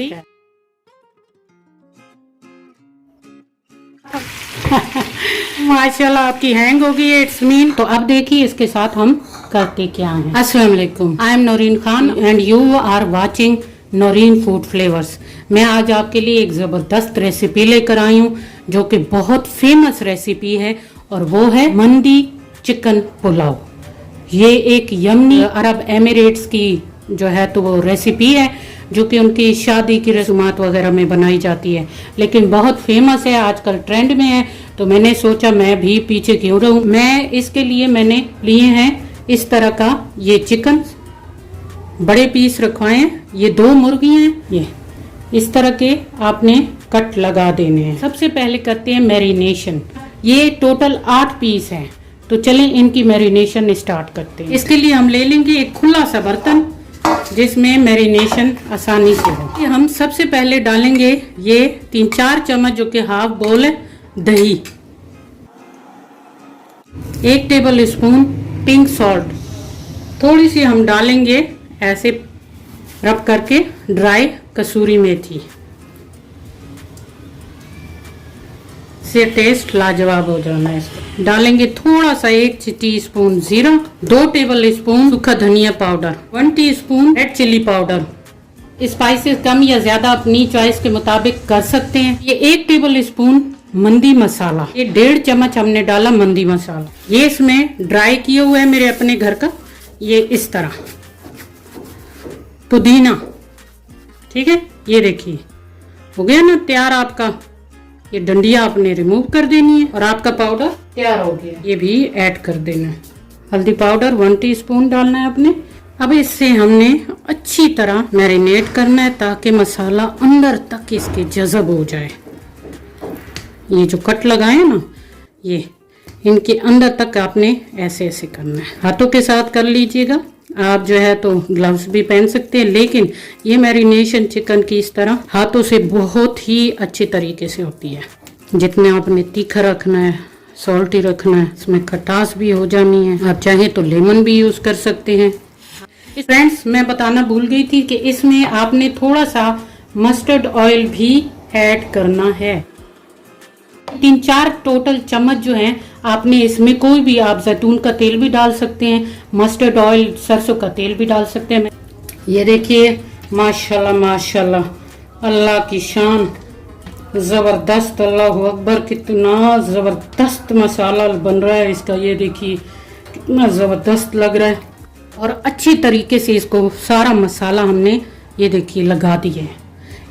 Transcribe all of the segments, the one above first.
ली। माशाल्लाह आपकी हैंग हो गई है, इट्स मीन। तो अब देखिए इसके साथ हम करते क्या हैं। अस्सलाम वालेकुम, I am Naureen Khan and you are watching Naureen food flavours. मैं आज आपके लिए एक ज़बरदस्त रेसिपी लेकर आई हूँ जो कि बहुत फेमस रेसिपी है और वो है मंदी चिकन पुलाव। ये एक यमनी अरब एमिरेट्स की जो है तो वो रेसिपी है जो कि उनकी शादी की रस्मात वगैरह में बनाई जाती है, लेकिन बहुत फेमस है, आजकल ट्रेंड में है। तो मैंने सोचा मैं भी पीछे क्यों रहूं। मैं इसके लिए मैंने लिए हैं इस तरह का ये चिकन, बड़े पीस रखवाए हैं। ये 2 मुर्गी हैं, ये इस तरह के आपने कट लगा देने हैं। सबसे पहले करते हैं मैरिनेशन। ये टोटल 8 पीस हैं, तो चलें इनकी मैरिनेशन स्टार्ट करते हैं। इसके लिए हम ले लेंगे एक खुला सा बर्तन जिसमें मैरिनेशन आसानी से हो। हम सबसे पहले डालेंगे ये 3-4 चम्मच जो कि हाफ बोल है दही, 1 टेबल स्पून पिंक सॉल्ट, थोड़ी सी हम डालेंगे ऐसे रब करके ड्राई कसूरी मेथी, से टेस्ट लाजवाब हो जाना है। इसको डालेंगे थोड़ा सा 1 टीस्पून जीरा, 2 टेबल स्पून सूखा धनिया powder, 1 teaspoon red chilli powder. Spices कम या ज्यादा अपनी चॉइस के मुताबिक कर सकते हैं। ये 1 टेबल स्पून मंदी मसाला, ये 1.5 चम्मच हमने डाला मंदी मसाला। ये इसमें ड्राई किया हुआ है मेरे अपने घर का, ये इस तरह। पुदीना, ठीक है, ये देखिए हो गया ना तैयार आपका। ये डंडिया आपने रिमूव कर देनी है और आपका पाउडर तैयार हो गया। ये भी ऐड कर देना है। हल्दी पाउडर 1 टीस्पून डालना है आपने। अब इससे हमने अच्छी तरह मैरिनेट करना है ताकि मसाला अंदर तक इसके जज़ब हो जाए। ये जो कट लगाए हैं ना, ये इनके अंदर तक आपने ऐसे ऐसे करना है। हाथों के साथ कर लीजिएगा, आप जो है तो ग्लव्स भी पहन सकते हैं, लेकिन ये मैरिनेशन चिकन की इस तरह हाथों से बहुत ही अच्छे तरीके से होती है। जितना आपने तीखा रखना है, सॉल्टी रखना है, इसमें खटास भी हो जानी है। आप चाहें तो लेमन भी यूज कर सकते हैं। फ्रेंड्स, मैं बताना भूल गई थी कि इसमें आपने थोड़ा सा मस्टर्ड ऑयल भी ऐड करना है। 3-4 टोटल चम्मच जो है आपने इसमें, कोई भी आप जैतून का तेल भी डाल सकते हैं, मस्टर्ड ऑयल सरसों का तेल भी डाल सकते हैं। ये देखिए माशाल्लाह माशाल्लाह, अल्लाह की शान, ज़बरदस्त, अल्लाहु अकबर, कितना ज़बरदस्त मसाला बन रहा है इसका। ये देखिए कितना ज़बरदस्त लग रहा है और अच्छी तरीके से इसको सारा मसाला हमने ये देखिए लगा दिया है।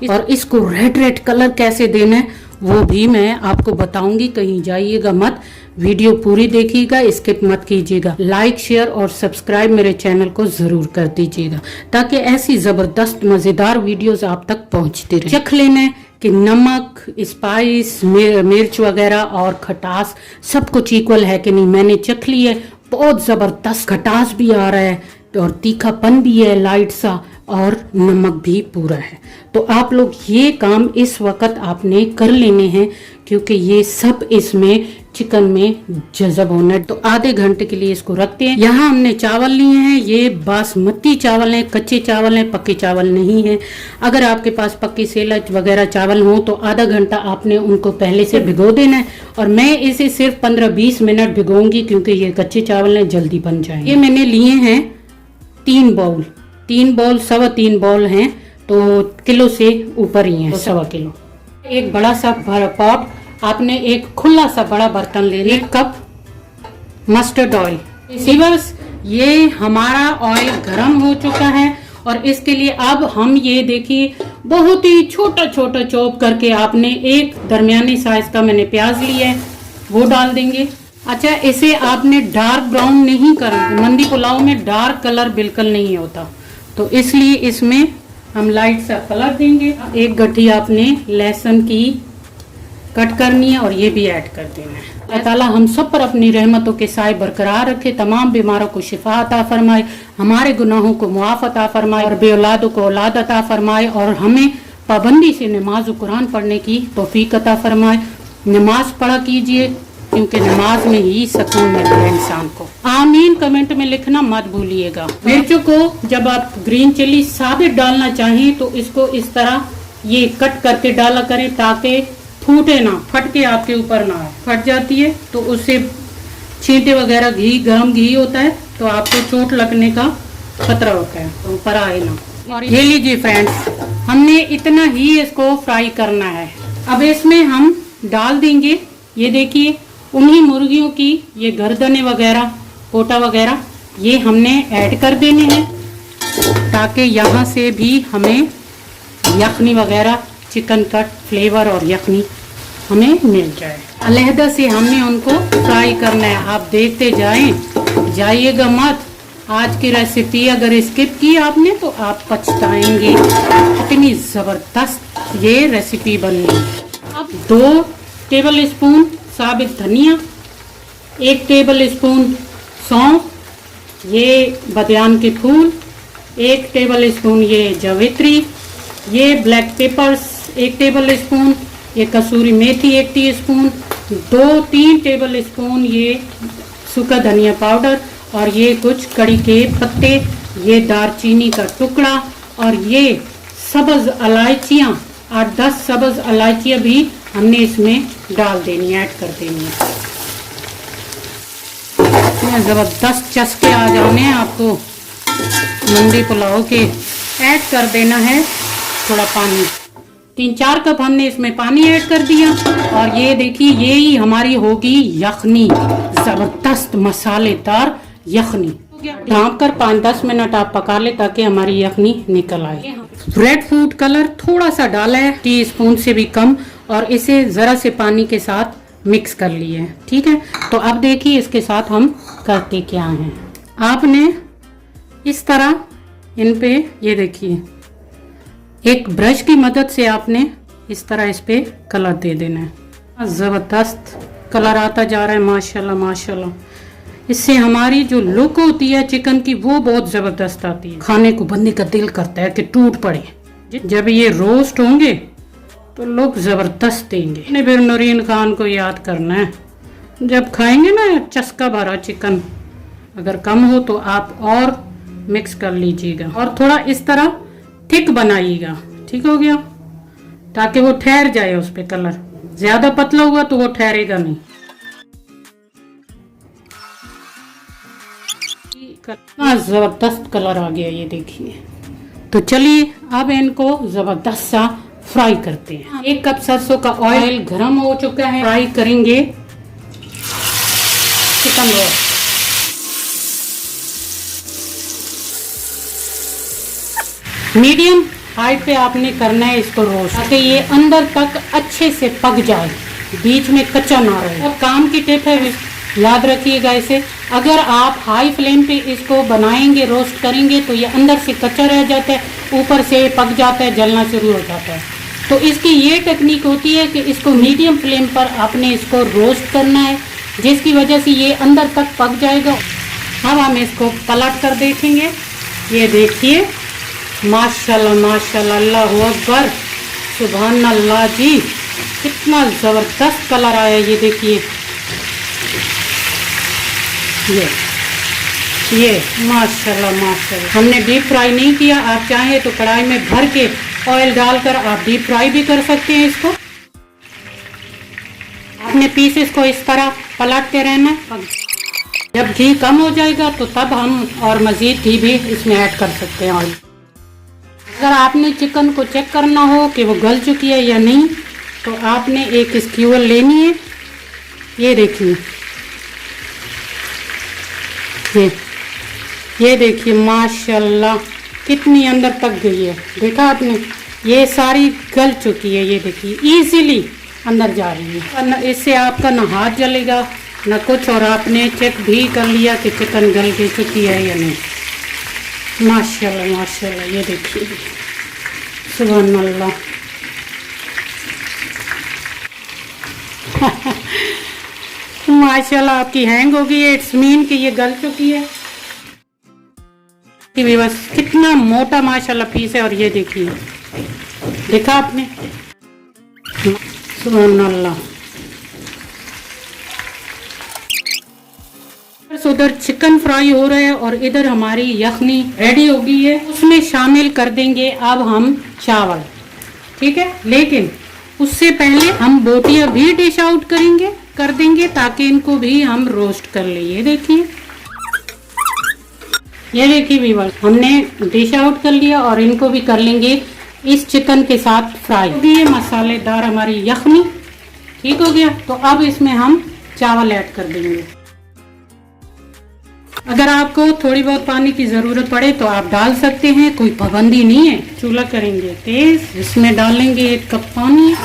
और इसको रेड रेड कलर कैसे देना है वो भी मैं आपको बताऊंगी, कहीं जाइएगा मत, वीडियो पूरी देखिएगा, स्किप मत कीजिएगा। लाइक शेयर और सब्सक्राइब मेरे चैनल को जरूर कर दीजिएगा ताकि ऐसी जबरदस्त मजेदार वीडियोस आप तक पहुंचती रहे। चख लेना है कि नमक, स्पाइस, मिर्च वगैरह और खटास सब कुछ इक्वल है कि नहीं। मैंने चख लिया, बहुत जबरदस्त खटास भी आ रहा है और तीखापन भी है लाइट सा, और नमक भी पूरा है। तो आप लोग ये काम इस वक्त आपने कर लेने हैं क्योंकि ये सब इसमें चिकन में जज़ब होना है। तो आधे घंटे के लिए इसको रखते हैं। यहाँ हमने चावल लिए हैं, ये बासमती चावल हैं, कच्चे चावल हैं, पक्के चावल नहीं है। अगर आपके पास पक्के सेलच वगैरह चावल हो तो आधा घंटा आपने उनको पहले से भिगो देना है, और मैं इसे सिर्फ 15-20 मिनट भिगोऊंगी क्योंकि ये कच्चे चावल हैं, जल्दी बन जाएंगे। ये मैंने लिए हैं 3 बाउल, 3.25 बाउल हैं, तो किलो से ऊपर ही हैं, 1.25 किलो। एक बड़ा सा पॉट, आपने एक खुला सा बड़ा बर्तन ले लिया, 1 कप मस्टर्ड ऑयल। सीवर्स, ये हमारा ऑयल गर्म हो चुका है और इसके लिए अब हम ये देखिए बहुत ही छोटा छोटा चॉप करके आपने एक दरमियानी साइज का मैंने प्याज लिया है, वो डाल देंगे। अच्छा, इसे आपने डार्क ब्राउन नहीं करना, मंदी पुलाव में डार्क कलर बिल्कुल नहीं होता, तो इसलिए इसमें हम लाइट सा कलर देंगे। 1 गड्ढी आपने लहसुन की कट करनी है और ये भी ऐड कर देना है। अल्लाह ताला हम सब पर अपनी रहमतों के साए बरकरार रखे, तमाम बीमारों को शिफा अता फरमाए, हमारे गुनाहों को मुआफ अता फरमाए और बे औलादों को औलाद अता फरमाए, और हमें पाबंदी से नमाज कुरान पढ़ने की तौफीक अता फरमाए। नमाज पढ़ा कीजिए क्योंकि नमाज में ही सुकून मिलता है इंसान को। आमीन कमेंट में लिखना मत भूलिएगा। मिर्चों को जब आप ग्रीन चिली साबित डालना चाहें तो इसको इस तरह ये कट करके डाला करें ताकि फूटे ना, फट के आपके ऊपर ना आए। फट जाती है तो उससे छींटे वगैरह, घी, गर्म घी होता है तो आपको चोट लगने का खतरा होता है, तो ऊपर आए ना। और ये लीजिए फ्रेंड्स, हमने इतना ही इसको फ्राई करना है। अब इसमें हम डाल देंगे, ये देखिए उन्हीं मुर्गियों की ये गर्दनें वगैरह, पोटा वगैरह, ये हमने ऐड कर देने हैं ताकि यहाँ से भी हमें यखनी वगैरह, चिकन का फ्लेवर और यखनी हमें मिल जाए। अलहदा से हमने उनको फ्राई करना है। आप देखते जाइएगा मत। आज की रेसिपी अगर स्किप की आपने तो आप पछताएंगे, इतनी ज़बरदस्त ये रेसिपी बनी। अब 2 टेबल स्पून साबित धनिया, 1 टेबल स्पून सौंफ, ये बदियान के फूल, 1 टेबल स्पून ये जावित्री, ये ब्लैक पेपर्स 1 टेबल स्पून, ये कसूरी मेथी 1 टीस्पून, 2-3 टेबल स्पून ये सूखा धनिया पाउडर, और ये कुछ कड़ी के पत्ते, ये दालचीनी का टुकड़ा, और ये सब्ज इलायचियाँ 8-10 सब्ज इलायचियाँ भी हमने इसमें डाल देनी, ऐड कर देनी है। ज़बरदस्त चस्के आ जाने हैं आपको मंडी पुलाव के। ऐड कर देना है थोड़ा पानी, 3-4 कप हमने इसमें पानी ऐड कर दिया। और ये देखिए, ये ही हमारी होगी यखनी, ज़बरदस्त मसालेदार यखनी। ढाँप कर 5-10 मिनट आप पका ले ताकि हमारी यखनी निकल आए। रेड फूड कलर थोड़ा सा डाला है, टीस्पून से भी कम, और इसे ज़रा से पानी के साथ मिक्स कर लिए, ठीक है। तो अब देखिए इसके साथ हम करते क्या हैं। आपने इस तरह इन पे, ये देखिए, एक ब्रश की मदद से आपने इस तरह इस पे कलर दे देना है। ज़बरदस्त कलर आता जा रहा है, माशाल्लाह माशाल्लाह। इससे हमारी जो लुक होती है चिकन की वो बहुत ज़बरदस्त आती है, खाने को बंदे का दिल करता है कि टूट पड़े। जब ये रोस्ट होंगे तो लोग ज़बरदस्त देंगे। ने फिर नूरीन खान को याद करना है, जब खाएंगे ना चस्का भरा चिकन, अगर कम हो तो आप और मिक्स कर लीजिएगा, और थोड़ा इस तरह थिक बनाइएगा, ठीक हो गया, ताकि वो ठहर जाए उस पे कलर। ज्यादा पतला हुआ तो वो ठहरेगा नहीं। कितना जबरदस्त कलर आ गया, ये देखिए। तो चलिए अब इनको जबरदस्त सा फ्राई करते हैं। 1 कप सरसों का ऑयल गरम हो चुका है, फ्राई करेंगे चिकन रोस्ट। मीडियम हाइट पे आपने करना है इसको रोस्ट, ताकि ये अंदर तक अच्छे से पक जाए, बीच में कच्चा ना रहे। और काम की टिप है, याद रखिएगा इसे, अगर आप हाई फ्लेम पे इसको बनाएंगे, रोस्ट करेंगे, तो ये अंदर से कच्चा रह जाता है, ऊपर से पक जाता है, जलना शुरू हो जाता है। तो इसकी ये टेक्निक होती है कि इसको मीडियम फ्लेम पर आपने इसको रोस्ट करना है, जिसकी वजह से ये अंदर तक पक जाएगा। अब हम इसको पलट कर देखेंगे। ये देखिए, माशाल्लाह माशाल्लाह, अल्लाहु अकबर, सुभान अल्लाह जी, कितना ज़बरदस्त कलर आया। ये देखिए, ये माशाल्लाह माशाल्लाह। हमने डीप फ्राई नहीं किया, आप चाहें तो कढ़ाई में भर के ऑयल डालकर आप डीप फ्राई भी कर सकते हैं इसको। आपने पीसेस को इस तरह पलटते रहना। जब घी कम हो जाएगा तो तब हम और मज़ीद घी भी इसमें ऐड कर सकते हैं ऑयल। अगर आपने चिकन को चेक करना हो कि वो गल चुकी है या नहीं, तो आपने एक स्क्यूअर लेनी है। ये देखिए, ये देखिए माशाल्लाह कितनी अंदर तक गई है, देखा आपने, ये सारी गल चुकी है। ये देखिए इजीली अंदर जा रही है, इससे आपका ना हाथ जलेगा ना कुछ, और आपने चेक भी कर लिया कि चिकन गल के चुकी है या नहीं। माशाल्लाह माशाल्लाह, ये देखिए, सुभान अल्लाह। माशाल्लाह आपकी हैंग होगी, इट्स मीन कि ये गल चुकी है। कि बस कितना मोटा माशाल्लाह पीस है, और ये देखिए, देखा आपने, सुभान अल्लाह। उधर चिकन फ्राई हो रहा है और इधर हमारी यखनी रेडी हो गई है। उसमें शामिल कर देंगे अब हम चावल। ठीक है। लेकिन उससे पहले हम बोटियां भी डिश आउट कर देंगे ताकि इनको भी हम रोस्ट कर ले। ये देखिए व्यूअर्स, हमने डिश आउट कर लिया और इनको भी कर लेंगे इस चिकन के साथ फ्राई। ये मसालेदार हमारी यखनी ठीक हो गया। तो अब इसमें हम चावल ऐड कर देंगे। अगर आपको थोड़ी बहुत पानी की ज़रूरत पड़े तो आप डाल सकते हैं, कोई पाबंदी नहीं है। चूल्हा करेंगे तेज, इसमें डालेंगे 1 कप पानी।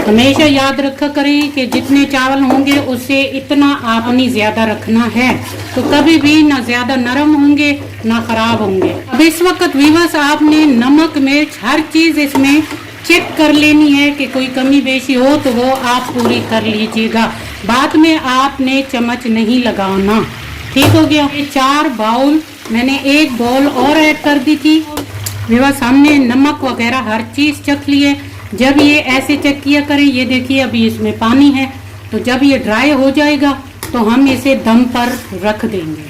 हमेशा याद रखा करें कि जितने चावल होंगे उससे इतना आपने ज़्यादा रखना है, तो कभी भी ना ज़्यादा नरम होंगे ना ख़राब होंगे। अब इस वक्त व्यूअर्स आपने नमक मिर्च हर चीज़ इसमें चेक कर लेनी है कि कोई कमी बेशी हो तो वो आप पूरी कर लीजिएगा। बाद में आपने चम्मच नहीं लगाना। ठीक हो गया। ये 4 बाउल मैंने 1 बाउल और ऐड कर दी थी। व्यूअर्स हमने नमक वगैरह हर चीज़ चख ली है। जब ये ऐसे चेक किया करें, ये देखिए अभी इसमें पानी है, तो जब ये ड्राई हो जाएगा तो हम इसे दम पर रख देंगे।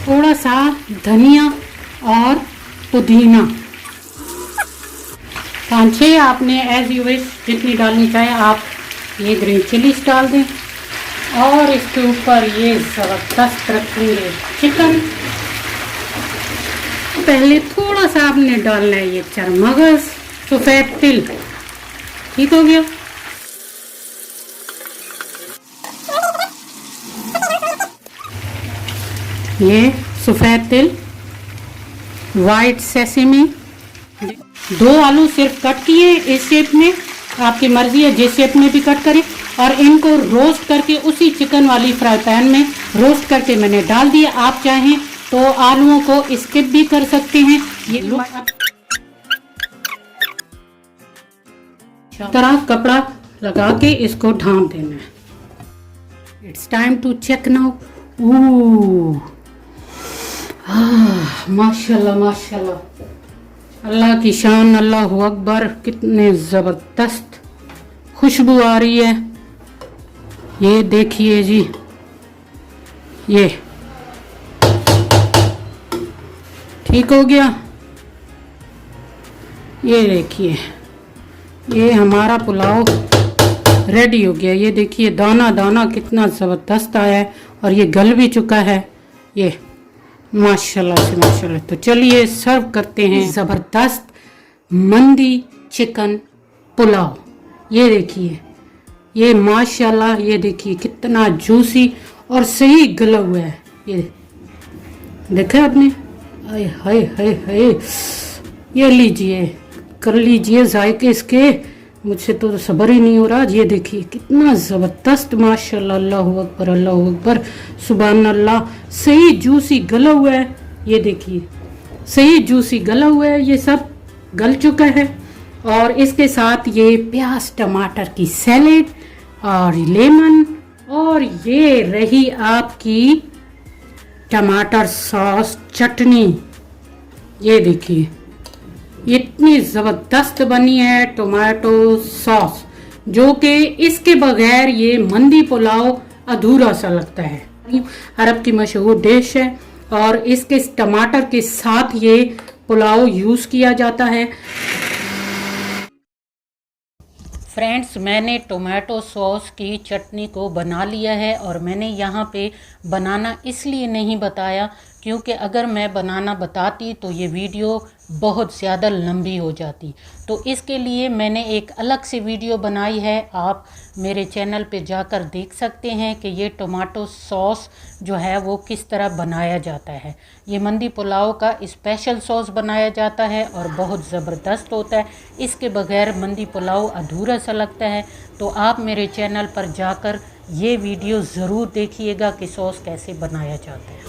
थोड़ा सा धनिया और पुदीना 5-6 आपने एज यू विश जितनी डालनी चाहे आप ये ग्रीन चिलीज डाल दें। और इसके ऊपर ये ज़बरदस्त रखेंगे चिकन। पहले थोड़ा सा आपने डालना है ये चरमगज सफ़ेद तिल। ठीक हो गया। ये सफ़ेद तिल, वाइट सेसेमी, 2 आलू सिर्फ कट किए इस शेप में। आपकी मर्जी है जिस शेप में भी कट करें। और इनको रोस्ट करके उसी चिकन वाली फ्राई पैन में रोस्ट करके मैंने डाल दिया। आप चाहें तो आलूओं को स्किप भी कर सकते हैं। ये तरह कपड़ा लगा के इसको ढांप देना है। It's time to check now. माशाल्लाह माशाल्लाह, अल्लाह की शान, अल्लाह अकबर। कितने ज़बरदस्त खुशबू आ रही है। ये देखिए जी, ये ठीक हो गया। ये देखिए ये हमारा पुलाव रेडी हो गया। ये देखिए दाना दाना कितना ज़बरदस्त आया है और ये गल भी चुका है। ये माशाल्लाह से माशाल्लाह। तो चलिए सर्व करते हैं ज़बरदस्त मंदी चिकन पुलाव। ये देखिए ये माशाल्लाह, ये देखिए कितना जूसी और सही गला हुआ है। ये देखा आपने? हाय हाय हाय हाय। ये लीजिए कर लीजिए जायके इसके, मुझसे तो सब्र ही नहीं हो रहा। ये देखिए कितना ज़बरदस्त माशाल्लाह, अल्लाहु अकबर अल्लाहु अकबर सुभान अल्लाह। सही जूसी गला हुआ है। ये देखिए सही जूसी गला हुआ है। ये सब गल चुका है। और इसके साथ ये प्याज टमाटर की सैलेड और लेमन, और ये रही आपकी टमाटर सॉस चटनी। ये देखिए इतनी ज़बरदस्त बनी है टोमेटो सॉस, जो कि इसके बगैर ये मंदी पुलाव अधूरा सा लगता है। अरब की मशहूर डिश है और इसके टमाटर के साथ ये पुलाव यूज़ किया जाता है। फ्रेंड्स, मैंने टोमेटो सॉस की चटनी को बना लिया है और मैंने यहाँ पे बनाना इसलिए नहीं बताया क्योंकि अगर मैं बनाना बताती तो ये वीडियो बहुत ज़्यादा लंबी हो जाती। तो इसके लिए मैंने एक अलग से वीडियो बनाई है। आप मेरे चैनल पे जाकर देख सकते हैं कि ये टोमेटो सॉस जो है वो किस तरह बनाया जाता है। ये मंदी पुलाव का स्पेशल सॉस बनाया जाता है और बहुत ज़बरदस्त होता है। इसके बगैर मंदी पुलाव अधूरा सा लगता है। तो आप मेरे चैनल पर जाकर ये वीडियो ज़रूर देखिएगा कि सॉस कैसे बनाया जाता है।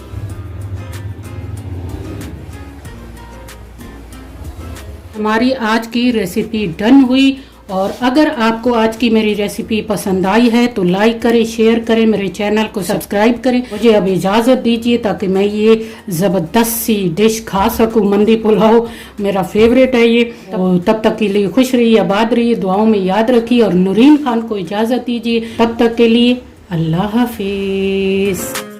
हमारी आज की रेसिपी डन हुई। और अगर आपको आज की मेरी रेसिपी पसंद आई है तो लाइक करें, शेयर करें, मेरे चैनल को सब्सक्राइब करें। मुझे अब इजाज़त दीजिए ताकि मैं ये ज़बरदस्त सी डिश खा सकूं। मंदी पुलाव मेरा फेवरेट है ये। तो तब तक के लिए खुश रहिए, आबाद रहिए, दुआओं में याद रखिए और नूरीन खान को इजाज़त दीजिए। तब तक के लिए अल्लाह हाफिज़।